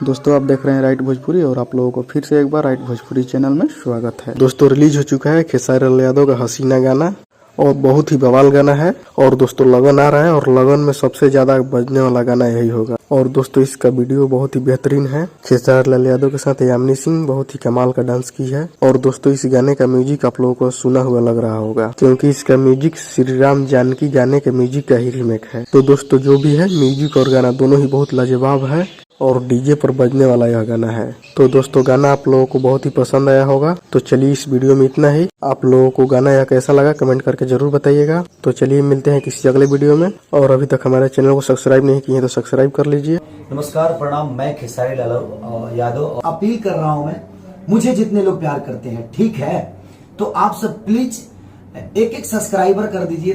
दोस्तों आप देख रहे हैं राइट भोजपुरी और आप लोगों को फिर से एक बार राइट भोजपुरी चैनल में स्वागत है। दोस्तों रिलीज हो चुका है खेसारी लाल यादव का हसीना गाना और बहुत ही बवाल गाना है। और दोस्तों लगन आ रहा है और लगन में सबसे ज्यादा बजने वाला गाना यही होगा। और दोस्तों इसका वीडियो बहुत ही बेहतरीन है। खेसारी लाल यादव के साथ यामिनी सिंह बहुत ही कमाल का डांस की है। और दोस्तों इस गाने का म्यूजिक आप लोगों को सुना हुआ लग रहा होगा, क्योंकि इसका म्यूजिक श्री राम जानकी गाने के म्यूजिक का ही रीमेक है। तो दोस्तों जो भी है म्यूजिक और गाना दोनों ही बहुत लाजवाब है और डीजे पर बजने वाला यह गाना है। तो दोस्तों गाना आप लोगों को बहुत ही पसंद आया होगा। तो चलिए इस वीडियो में इतना ही। आप लोगों को गाना यह कैसा लगा कमेंट करके जरूर बताइएगा। तो चलिए मिलते हैं किसी अगले वीडियो में। और अभी तक हमारे चैनल को सब्सक्राइब नहीं किए तो सब्सक्राइब कर लीजिए। नमस्कार, प्रणाम। मैं खेसारी लाल यादव अपील कर रहा हूं। मैं मुझे जितने लोग प्यार करते हैं, ठीक है, तो आप सब प्लीज एक एक सब्सक्राइबर कर दीजिए।